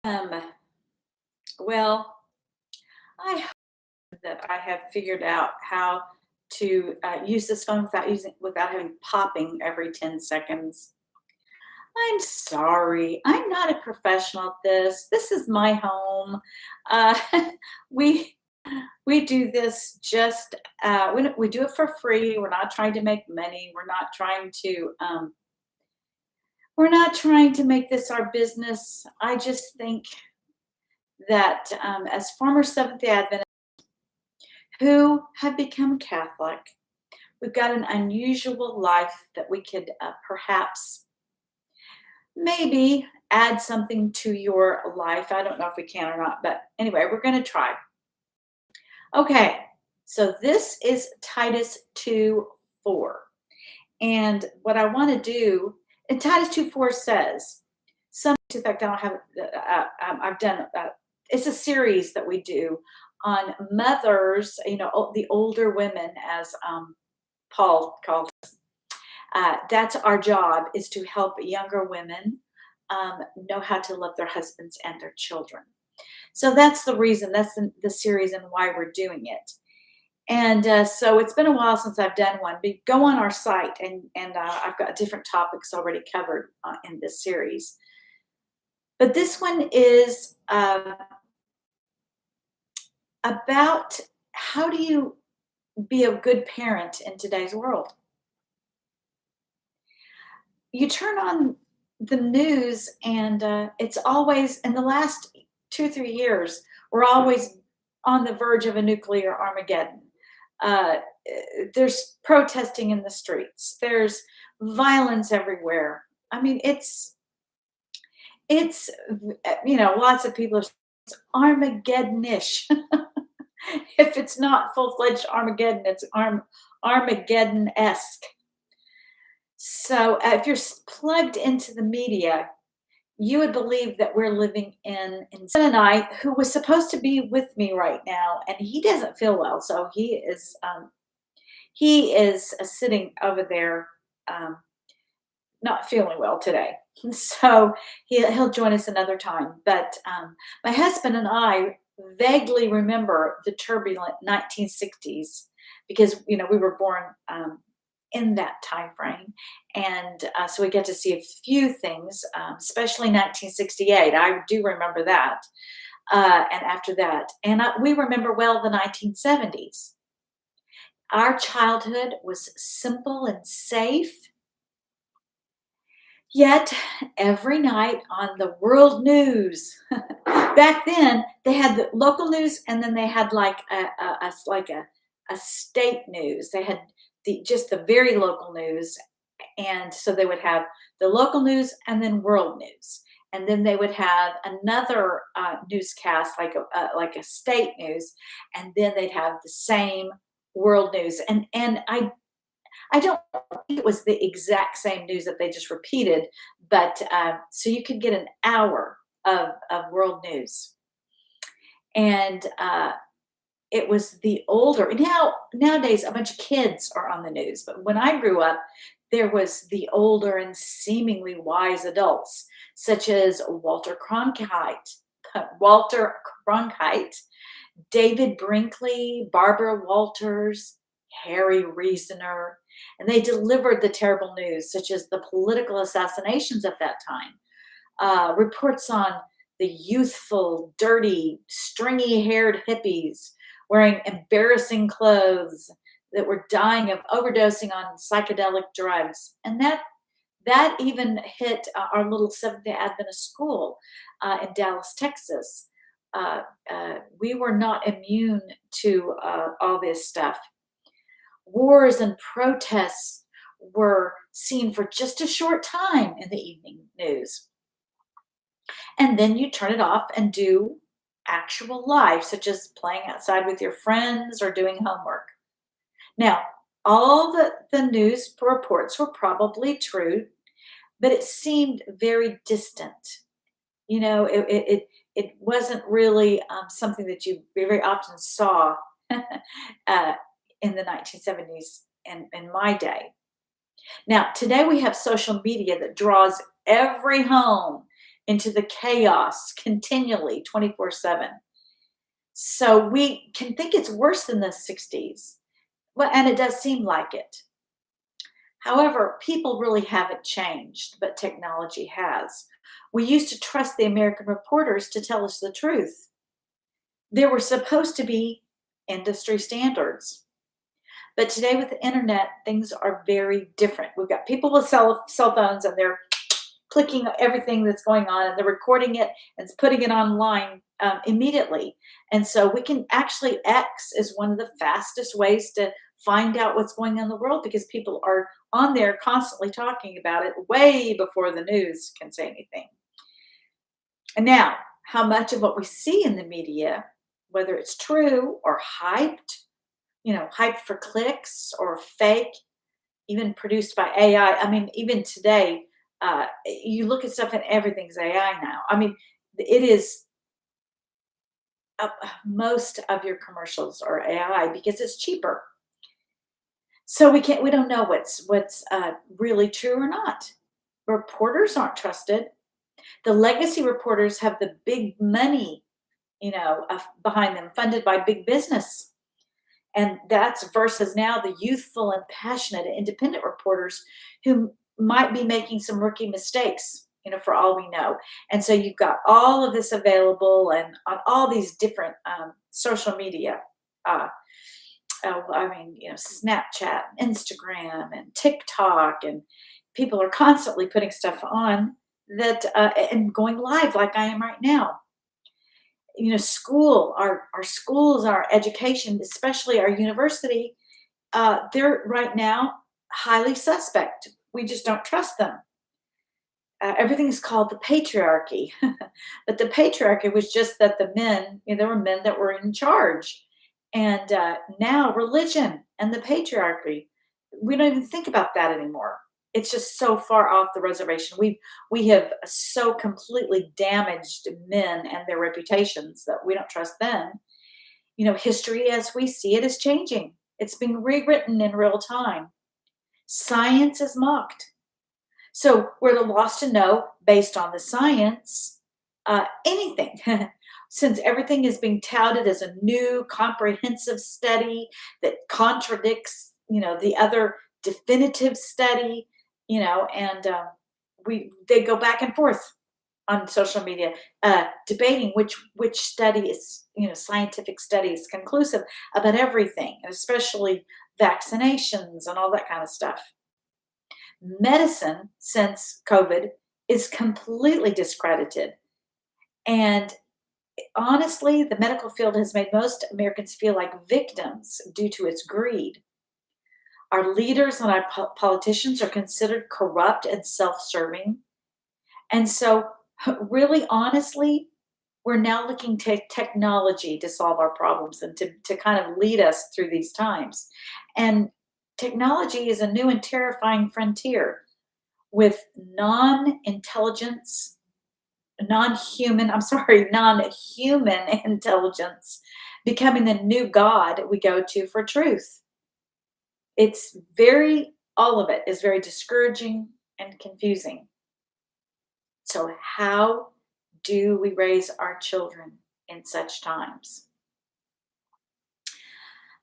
Um, well, I hope that I have figured out how to use this phone without having popping every 10 seconds. I'm sorry. I'm not a professional at this. This is my home. Uh, we we do this just we do it for free. We're not trying to make money. We're not trying to make this our business. I just think that as former Seventh Day Adventist who have become Catholic. We've got an unusual life that we could perhaps maybe add something to your life. I don't know if we can or not, but anyway, we're going to try. Okay, so this is Titus 2:4. And what I want to do, and Titus 2:4 says, some, in fact, I don't have, I've done, it's a series that we do on mothers, the older women, as Paul calls. That's our job, is to help younger women know how to love their husbands and their children. So that's the reason, that's the series and why we're doing it. And so it's been a while since I've done one, but go on our site and I've got different topics already covered in this series. But this one is about how do you be a good parent in today's world. You turn on the news and it's always, in the last 2 or 3 years, we're always on the verge of a nuclear Armageddon. Uh, there's protesting in the streets. There's violence everywhere. I mean, it's lots of people are it's Armageddon-ish. If it's not full-fledged Armageddon, it's Armageddon-esque. So if you're plugged into the media, you would believe that we're living in tonight, who was supposed to be with me right now, and he doesn't feel well, so he is sitting over there, not feeling well today. So he'll join us another time. But my husband and I vaguely remember the turbulent 1960s because we were born in that time frame, and so we get to see a few things, especially 1968. I do remember that, and after that, and we remember well the 1970s. Our childhood was simple and safe. Yet every night on the world news, back then they had the local news, and then they had like a state news. They had just the very local news, and so they would have the local news and then world news, and then they would have another newscast like a state news, and then they'd have the same world news. And I don't think it was the exact same news that they just repeated, but so you could get an hour of world news. And it was the older, nowadays a bunch of kids are on the news, but when I grew up, there was the older and seemingly wise adults, such as Walter Cronkite, David Brinkley, Barbara Walters, Harry Reasoner, and they delivered the terrible news, such as the political assassinations at that time, reports on the youthful, dirty, stringy-haired hippies wearing embarrassing clothes that were dying of overdosing on psychedelic drugs, and that even hit our little Seventh-day Adventist school in Dallas, Texas. We were not immune to all this stuff. Wars and protests were seen for just a short time in the evening news. And then you turn it off and do actual life, such as playing outside with your friends or doing homework. Now, all the news reports were probably true, but it seemed very distant. It wasn't really something that you very often saw in the 1970s in my day. Now, today we have social media that draws every home into the chaos continually 24/7. So we can think it's worse than the 60s. Well, and it does seem like it. However, people really haven't changed, but technology has. We used to trust the American reporters to tell us the truth. There were supposed to be industry standards. But today with the internet, things are very different. We've got people with cell phones and they're clicking everything that's going on and they're recording it and putting it online immediately. And so we can actually, X is one of the fastest ways to find out what's going on in the world because people are on there constantly talking about it way before the news can say anything. And now, how much of what we see in the media, whether it's true or hyped, hyped for clicks or fake, even produced by AI. I mean, even today, you look at stuff and everything's AI now. I mean, it is most of your commercials are AI because it's cheaper. So we don't know what's really true or not. Reporters aren't trusted. The legacy reporters have the big money, behind them, funded by big business. And that's versus now the youthful and passionate independent reporters who might be making some rookie mistakes, for all we know. And so you've got all of this available and on all these different social media. Snapchat, Instagram, and TikTok, and people are constantly putting stuff on that and going live like I am right now. Our schools, our education, especially our university, they're right now highly suspect. We just don't trust them. Everything's called the patriarchy, but the patriarchy was just that the men, there were men that were in charge, and now religion and the patriarchy, we don't even think about that anymore. It's just so far off the reservation. We have so completely damaged men and their reputations that we don't trust them. History as we see it is changing. It's being rewritten in real time. Science is mocked. So we're the lost to know based on the science, anything. Since everything is being touted as a new comprehensive study that contradicts, the other definitive study, and they go back and forth on social media, debating which study is, scientific study is conclusive about everything, and especially vaccinations and all that kind of stuff. Medicine since COVID is completely discredited. And honestly, the medical field has made most Americans feel like victims due to its greed. Our leaders and our politicians are considered corrupt and self-serving. And so, really, honestly, we're now looking to technology to solve our problems and to kind of lead us through these times. And technology is a new and terrifying frontier with non-intelligence, non-human intelligence becoming the new God we go to for truth. All of it is very discouraging and confusing. So how do we raise our children in such times?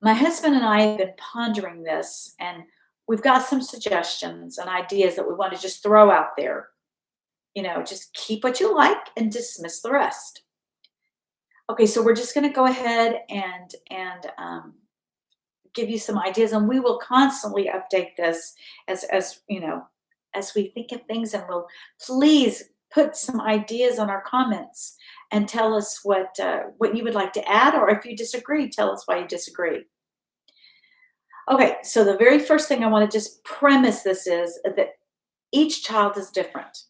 My husband and I have been pondering this, and we've got some suggestions and ideas that we want to just throw out there. Just keep what you like and dismiss the rest. Okay, so we're just going to go ahead and give you some ideas, and we will constantly update this as we think of things, and we'll please put some ideas on our comments and tell us what you would like to add, or if you disagree, tell us why you disagree. Okay, so the very first thing I want to just premise this is that each child is different.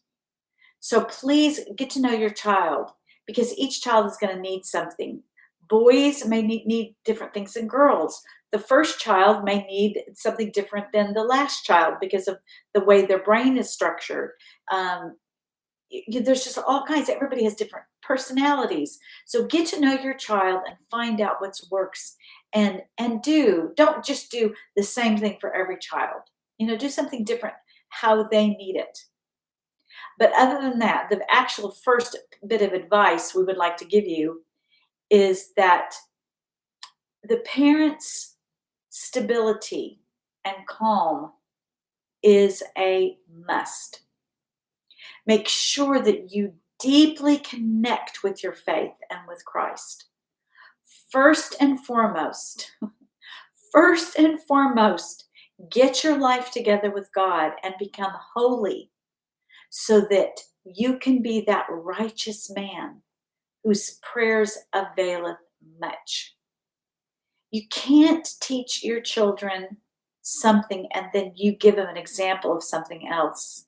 So please get to know your child, because each child is going to need something. Boys may need different things than girls. The first child may need something different than the last child because of the way their brain is structured. There's just all kinds. Everybody has different personalities. So get to know your child and find out what works, and don't just do the same thing for every child. Do something different how they need it. But other than that, the actual first bit of advice we would like to give you is that the parents' stability and calm is a must. Make sure that you deeply connect with your faith and with Christ. First and foremost, first and foremost, get your life together with God and become holy so that you can be that righteous man whose prayers availeth much. You can't teach your children something and then you give them an example of something else.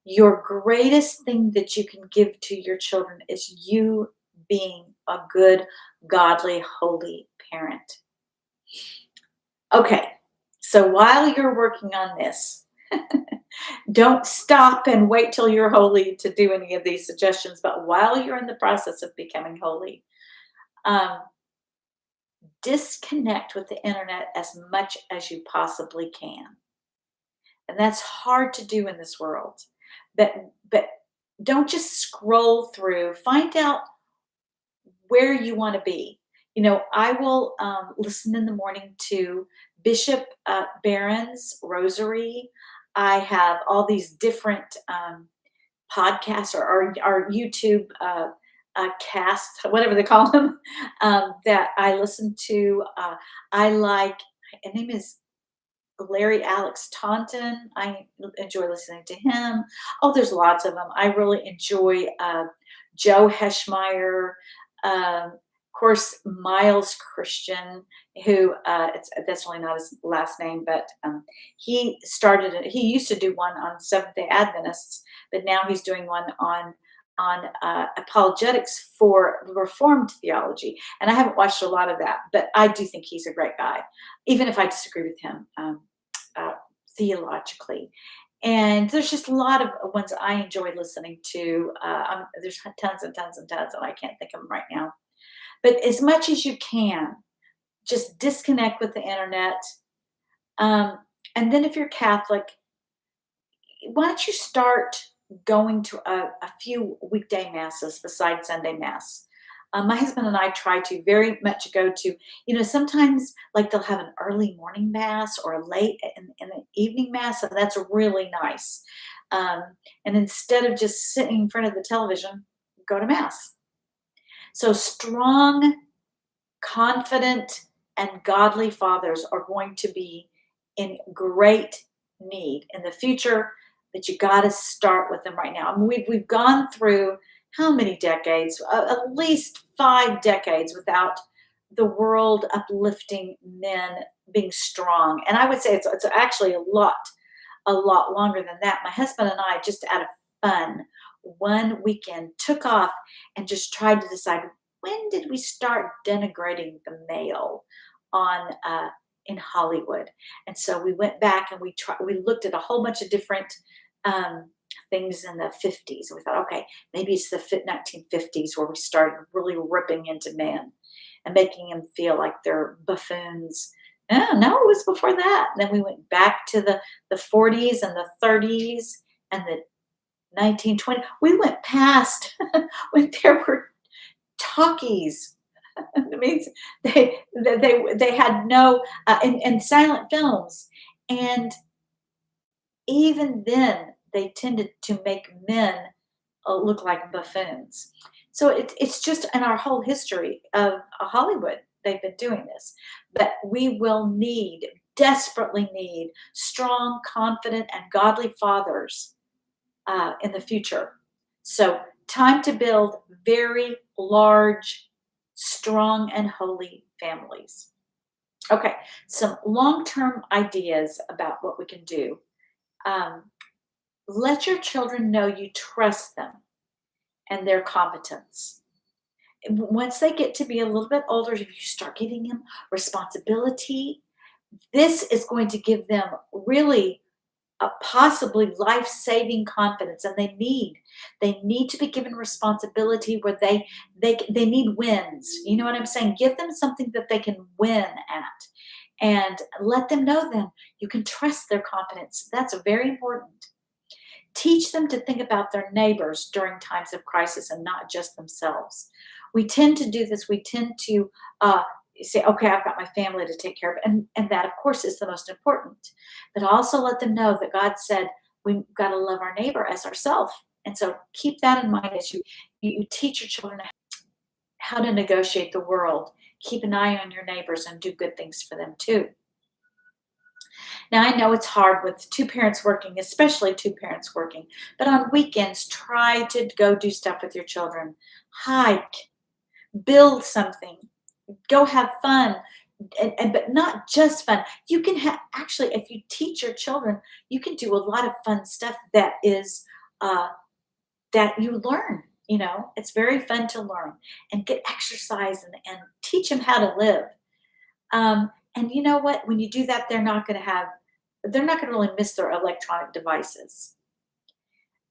Your greatest thing that you can give to your children is you being a good, godly, holy parent. Okay, so while you're working on this, don't stop and wait till you're holy to do any of these suggestions, but while you're in the process of becoming holy, um, disconnect with the internet as much as you possibly can. And that's hard to do in this world. But don't just scroll through. Find out where you want to be. I will listen in the morning to Bishop Barron's Rosary. I have all these different podcasts or YouTube casts, whatever they call them, that I listen to. I like, his name is Larry Alex Taunton. I enjoy listening to him. Oh, there's lots of them. I really enjoy Joe Heschmeyer. Of course, Miles Christian, who that's really not his last name, but he started it. He used to do one on Seventh Day Adventists, but now he's doing one on apologetics for Reformed theology. And I haven't watched a lot of that, but I do think he's a great guy, even if I disagree with him theologically. And there's just a lot of ones I enjoy listening to. There's tons and tons and tons, and I can't think of them right now. But as much as you can, just disconnect with the internet. And then if you're Catholic, why don't you start going to a few weekday masses besides Sunday Mass? My husband and I try to very much go to, sometimes like they'll have an early morning mass or a late in the evening mass, and that's really nice. And instead of just sitting in front of the television, go to mass. So strong, confident, and godly fathers are going to be in great need in the future, but you got to start with them right now. I mean, we've gone through how many decades? At least 5 decades without the world uplifting men being strong. And I would say it's actually a lot longer than that. My husband and I, just out of fun, one weekend took off and just tried to decide, when did we start denigrating the male on in Hollywood? And so we went back and we looked at a whole bunch of different things in the 50s. And we thought, okay, maybe it's the 1950s where we started really ripping into men and making them feel like they're buffoons. No, it was before that. And then we went back to the 40s and the 30s and the 1920s. We went past when there were talkies. It means they had no and silent films, and even then they tended to make men look like buffoons. So it's just in our whole history of Hollywood they've been doing this. But we will desperately need strong, confident, and godly fathers in the future. So time to build very large, strong, and holy families. Okay, some long-term ideas about what we can do. Let your children know you trust them and their competence. Once they get to be a little bit older, if you start giving them responsibility, this is going to give them really a possibly life-saving confidence, and they need to be given responsibility where they need wins. You know what I'm saying? Give them something that they can win at, and let them know then you can trust their competence. That's very important. Teach them to think about their neighbors during times of crisis and not just themselves. We tend to do this. We tend to say, okay, I've got my family to take care of. And that, of course, is the most important. But also let them know that God said we've got to love our neighbor as ourselves. And so keep that in mind as you teach your children how to negotiate the world. Keep an eye on your neighbors and do good things for them too. Now, I know it's hard with two parents working, especially two parents working, but on weekends, try to go do stuff with your children. Hike, build something, go have fun, but not just fun. You can have, actually, if you teach your children, you can do a lot of fun stuff that is that you learn. It's very fun to learn and get exercise and teach them how to live. And you know what? When you do that, they're not going to really miss their electronic devices.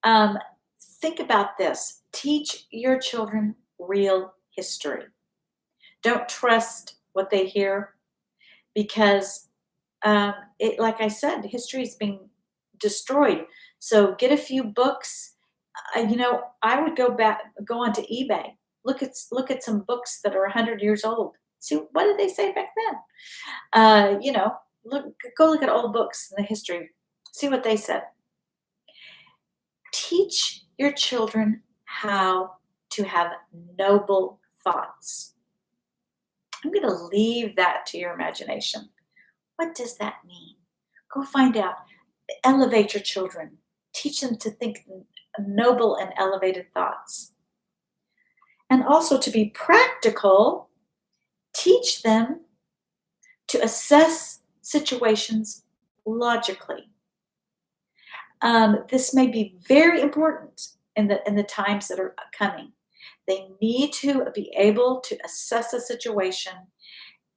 Think about this. Teach your children real history. Don't trust what they hear because, like I said, history is being destroyed. So get a few books. I would go onto eBay, look at some books that are 100 years old. See, what did they say back then? Go look at old books in the history. See what they said. Teach your children how to have noble thoughts. I'm going to leave that to your imagination. What does that mean? Go find out. Elevate your children. Teach them to think noble and elevated thoughts. And also to be practical, teach them to assess situations logically. This may be very important in the times that are coming. They need to be able to assess a situation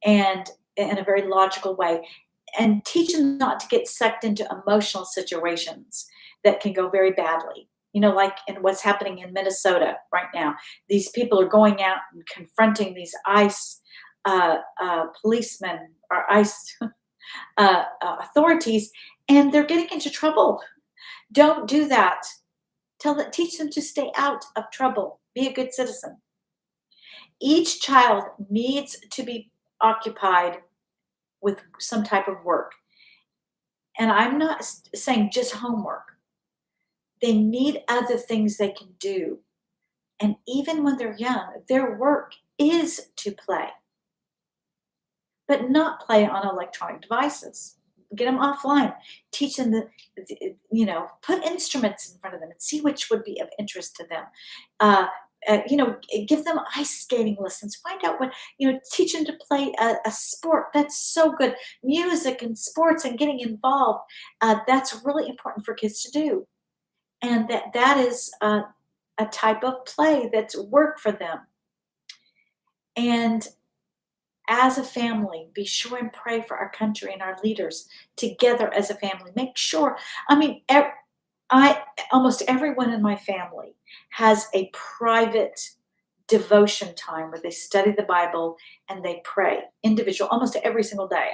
and in a very logical way, and teach them not to get sucked into emotional situations that can go very badly. Like in what's happening in Minnesota right now. These people are going out and confronting these ICE policemen or ICE authorities, and they're getting into trouble. Don't do that. Teach them to stay out of trouble. Be a good citizen. Each child needs to be occupied with some type of work. And I'm not saying just homework. They need other things they can do. And even when they're young, their work is to play. But not play on electronic devices. Get them offline. Teach them put instruments in front of them and see which would be of interest to them. Give them ice skating lessons. Find out teach them to play a sport. That's so good. Music and sports and getting involved. That's really important for kids to do. And that is a type of play that's work for them. And as a family, be sure and pray for our country and our leaders together as a family. Make sure, almost everyone in my family has a private devotion time where they study the Bible and they pray individual almost every single day.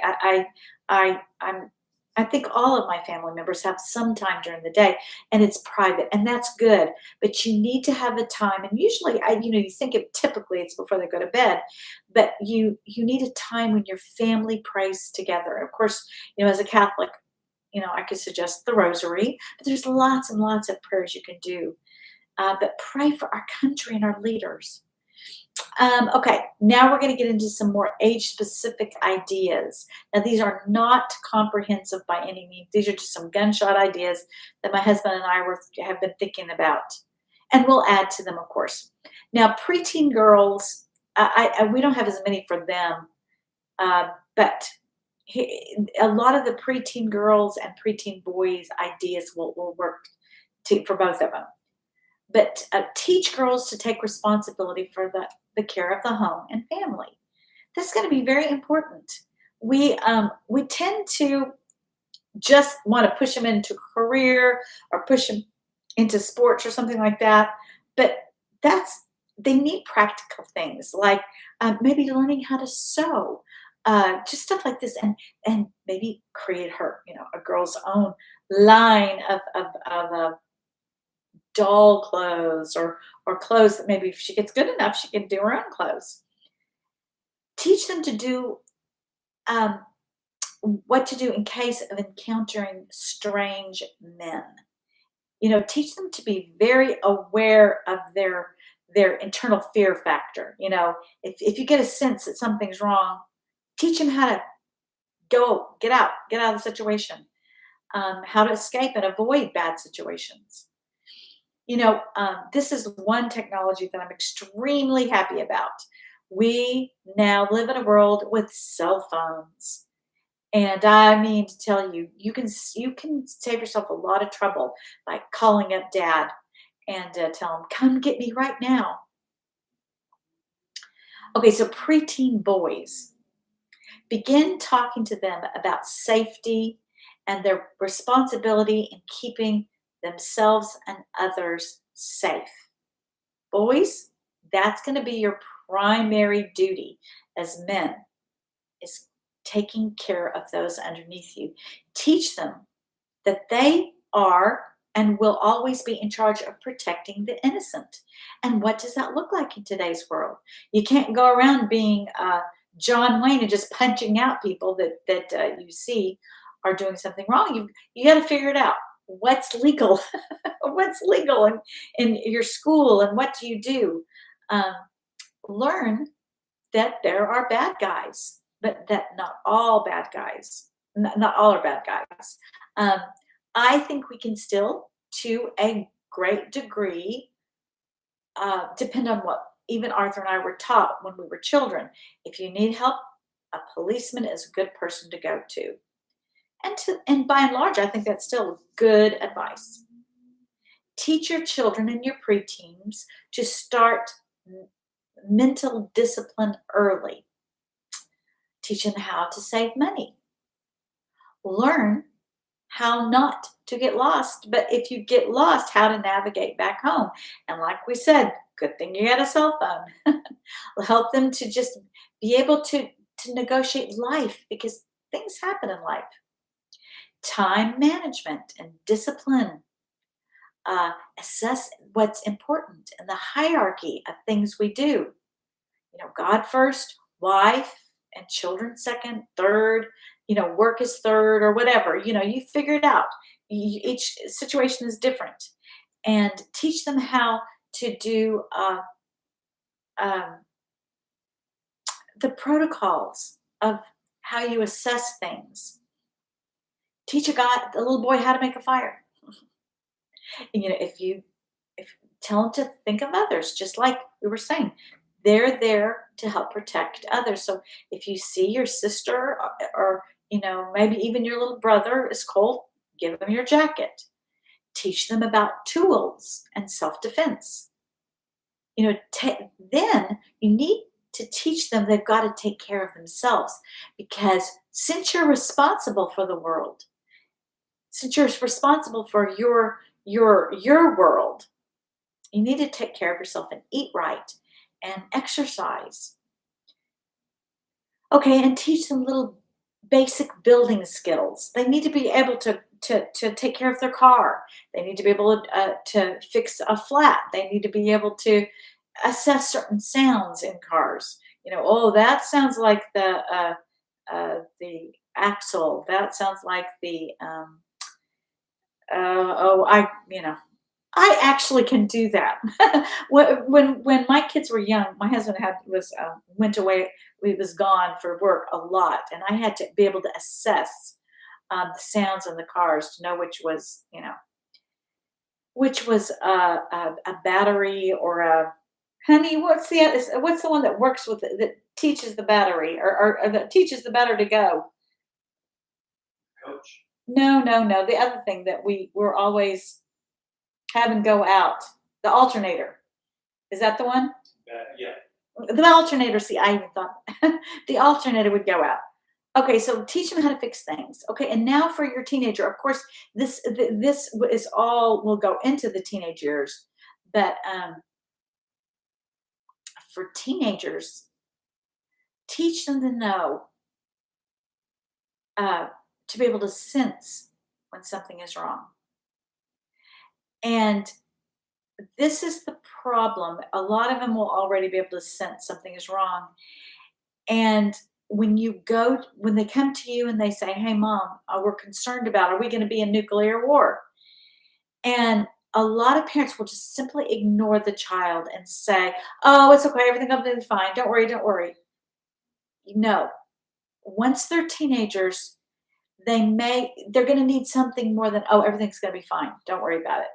I think all of my family members have some time during the day, and it's private, and that's good. But you need to have a time, and usually, you think typically it's before they go to bed, but you need a time when your family prays together. Of course, as a Catholic, I could suggest the Rosary, but there's lots and lots of prayers you can do. But pray for our country and our leaders. Okay, now we're going to get into some more age-specific ideas. Now, these are not comprehensive by any means. These are just some gunshot ideas that my husband and I have been thinking about. And we'll add to them, of course. Now, preteen girls, we don't have as many for them, but a lot of the preteen girls and preteen boys ideas will work for both of them. But teach girls to take responsibility for the care of the home and family. That's going to be very important. We tend to just want to push them into a career or push them into sports or something like that. But they need practical things like maybe learning how to sew, just stuff like this, and maybe create a girl's own line of doll clothes or clothes that maybe if she gets good enough, she can do her own clothes. Teach them to do um, what to do in case of encountering strange men. Teach them to be very aware of their internal fear factor. If you get a sense that something's wrong, teach them how to get out of the situation, how to escape and avoid bad situations. This is one technology that I'm extremely happy about. We now live in a world with cell phones. And I mean to tell you, you can save yourself a lot of trouble by calling up dad and tell him, "Come get me right now." Okay, so preteen boys, begin talking to them about safety and their responsibility in keeping themselves and others safe. Boys, that's going to be your primary duty as men, is taking care of those underneath you. Teach them that they are and will always be in charge of protecting the innocent. And what does that look like in today's world? You can't go around being John Wayne and just punching out people that you see are doing something wrong. You got to figure it out. What's legal? What's legal in your school, and what do you do? Um, Learn that there are bad guys, but that not all bad guys, not all are bad guys. Um, I think we can still, to a great degree, depend on what even Arthur and I were taught when we were children. If you need help, a policeman is a good person to go to. And by and large, I think that's still good advice. Teach your children and your preteens to start mental discipline early. Teach them how to save money. Learn how not to get lost, but if you get lost, how to navigate back home. And like we said, good thing you got a cell phone. Help them to just be able to negotiate life, because things happen in life. Time management and discipline. Assess what's important in the hierarchy of things we do. God first, wife and children second, third, work is third, or whatever. You figure it out. Each situation is different. And teach them how to do um, the protocols of how you assess things. Teach a little boy how to make a fire. If tell them to think of others, just like we were saying. They're there to help protect others. So if you see your sister or maybe even your little brother is cold, give them your jacket. Teach them about tools and self-defense. Then you need to teach them they've got to take care of themselves, because since you're responsible for the world, since you're responsible for your world, you need to take care of yourself and eat right and exercise. Okay, and teach them little basic building skills. They need to be able to take care of their car. They need to be able to fix a flat. They need to be able to assess certain sounds in cars. Oh, that sounds like the axle. That sounds like the oh, I actually can do that. When my kids were young, my husband went away. He was gone for work a lot, and I had to be able to assess the sounds in the cars to know which was a battery or a honey. What's the one that works with that teaches the battery or that teaches the battery to go? Coach. No, no, no. The other thing that we were always having go out, the alternator. Is that the one? Yeah. The alternator, see, I even thought the alternator would go out. Okay, so teach them how to fix things. Okay, and now for your teenager, of course, this is all will go into the teenage years, but for teenagers, teach them to know, uh, to be able to sense when something is wrong, and this is the problem. A lot of them will already be able to sense something is wrong. And when they come to you and they say, "Hey, mom, we're concerned about, are we going to be in nuclear war?" And a lot of parents will just simply ignore the child and say, "Oh, it's okay. Everything will be fine. Don't worry. Don't worry." No, once they're teenagers, they're going to need something more than, "Oh, everything's going to be fine. Don't worry about it."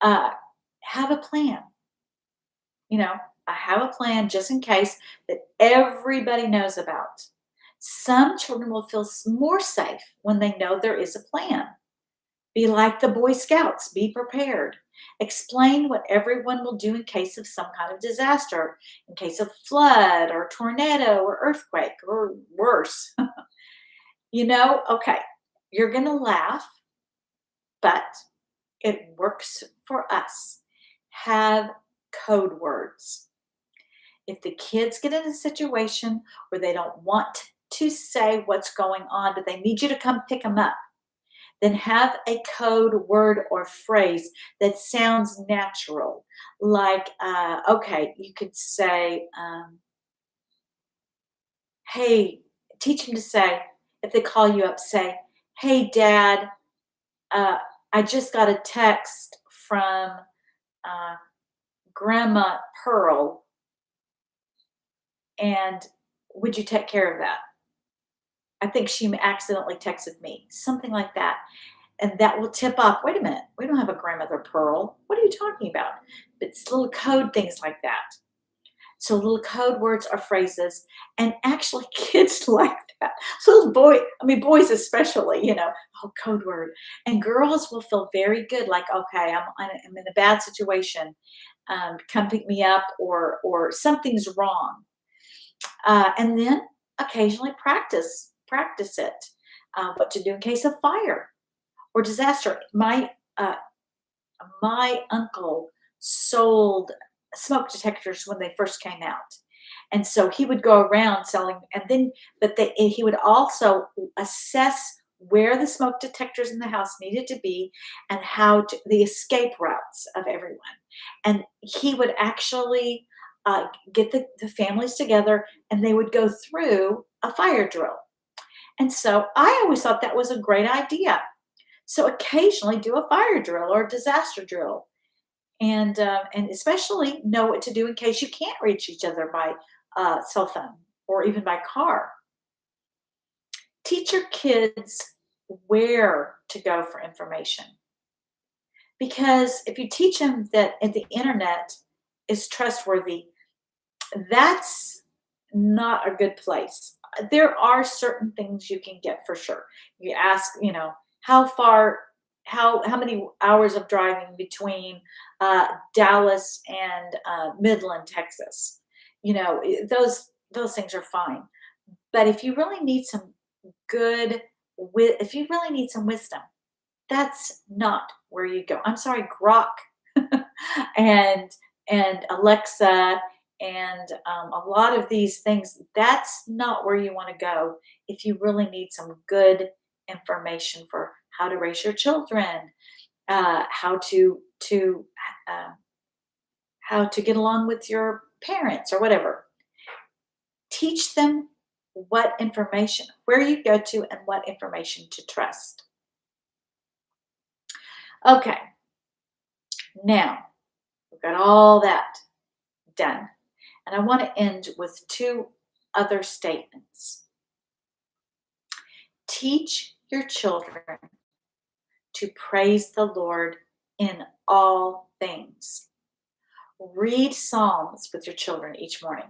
Uh, have a plan. You know, I have a plan just in case that everybody knows about. Some children will feel more safe when they know there is a plan. Be like the Boy Scouts, be prepared. Explain what everyone will do in case of some kind of disaster, in case of flood or tornado or earthquake or worse. Okay, you're going to laugh, but it works for us. Have code words. If the kids get in a situation where they don't want to say what's going on, but they need you to come pick them up, then have a code word or phrase that sounds natural. Like, okay, you could say, hey, teach them to say, if they call you up, say, "Hey, Dad, uh, I just got a text from uh, Grandma Pearl, and would you take care of that? I think she accidentally texted me," something like that. And that will tip off, wait a minute, we don't have a grandmother Pearl. What are you talking about? It's little code things like that. So little code words or phrases. And actually kids like that. Boys especially, oh, code word. And girls will feel very good, like, okay, I'm in a bad situation. Come pick me up, or something's wrong. And then occasionally practice it. What to do in case of fire or disaster. My uncle sold smoke detectors when they first came out, and so he would go around selling. And then, he would also assess where the smoke detectors in the house needed to be, and the escape routes of everyone. And he would actually get the families together, and they would go through a fire drill. And so I always thought that was a great idea. So occasionally do a fire drill or a disaster drill, and especially know what to do in case you can't reach each other by cell phone or even by car. Teach your kids where to go for information, because if you teach them that the internet is trustworthy, that's not a good place. There are certain things you can get for sure. You ask, how far, how many hours of driving between Dallas and Midland, Texas. Those things are fine. But if you really need some if you really need some wisdom, that's not where you go. I'm sorry, Grok and Alexa and a lot of these things. That's not where you want to go if you really need some good information for how to raise your children, how to uh, how to get along with your parents or whatever. Teach them where you go to, and what information to trust. Okay, now we've got all that done. And I want to end with two other statements. Teach your children to praise the Lord in all things. Read Psalms with your children each morning.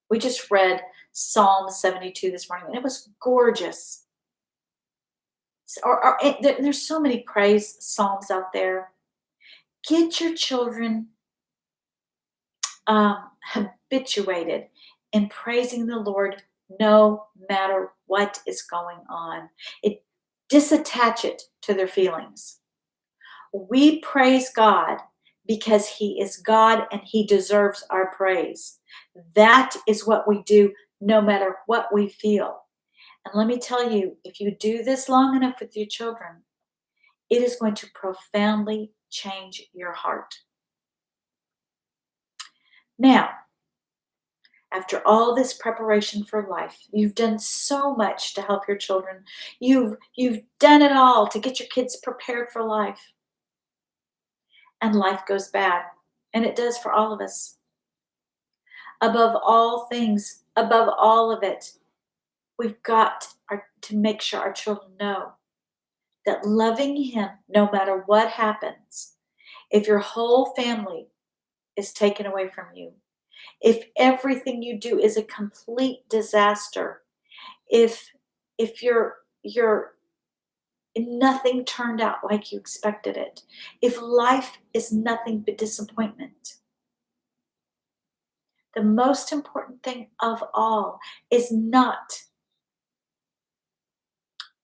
We just read Psalm 72 this morning, and it was gorgeous. There's so many praise Psalms out there. Get your children habituated in praising the Lord no matter what is going on. Disattach it to their feelings. We praise God because He is God and He deserves our praise. That is what we do no matter what we feel. And let me tell you, if you do this long enough with your children, It is going to profoundly change your heart. Now, after all this preparation for life, you've done so much to help your children. You've done it all to get your kids prepared for life. And life goes bad. And it does for all of us. Above all things, above all of it, we've got to make sure our children know that loving Him, no matter what happens, if your whole family is taken away from you, if everything you do is a complete disaster, if you're nothing turned out like you expected it, if life is nothing but disappointment, the most important thing of all is not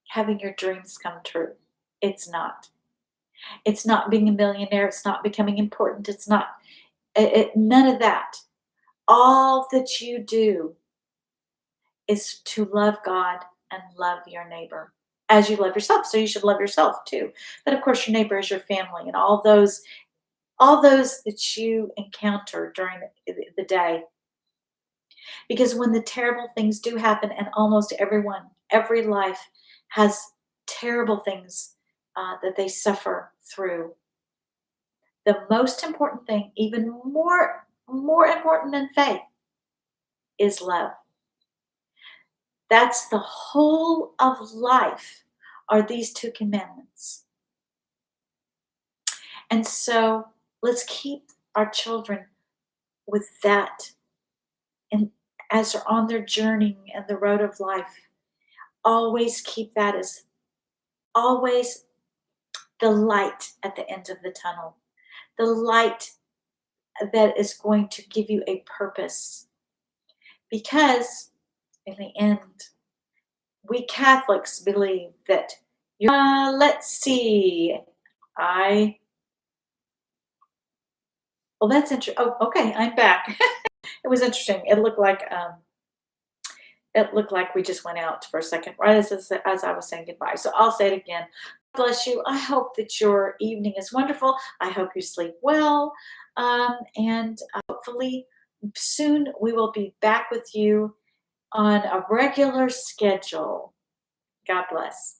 having your dreams come true. It's not. It's not being a millionaire. It's not becoming important. It's not none of that. All that you do is to love God and love your neighbor as you love yourself. So you should love yourself too. But of course, your neighbor is your family and all those that you encounter during the day. Because when the terrible things do happen, and almost everyone, every life has terrible things that they suffer through. The most important thing, even more important than faith, is love. That's the whole of life, are these two commandments. And so let's keep our children with that. And as they're on their journey and the road of life, always keep that as always the light at the end of the tunnel, the light that is going to give you a purpose. Because in the end, we Catholics believe that let's see, well, that's interesting. Oh, okay, I'm back. It was interesting. It looked like we just went out for a second, right as I was saying goodbye. So I'll say it again. God bless you. I hope that your evening is wonderful. I hope you sleep well. And hopefully soon we will be back with you on a regular schedule. God bless.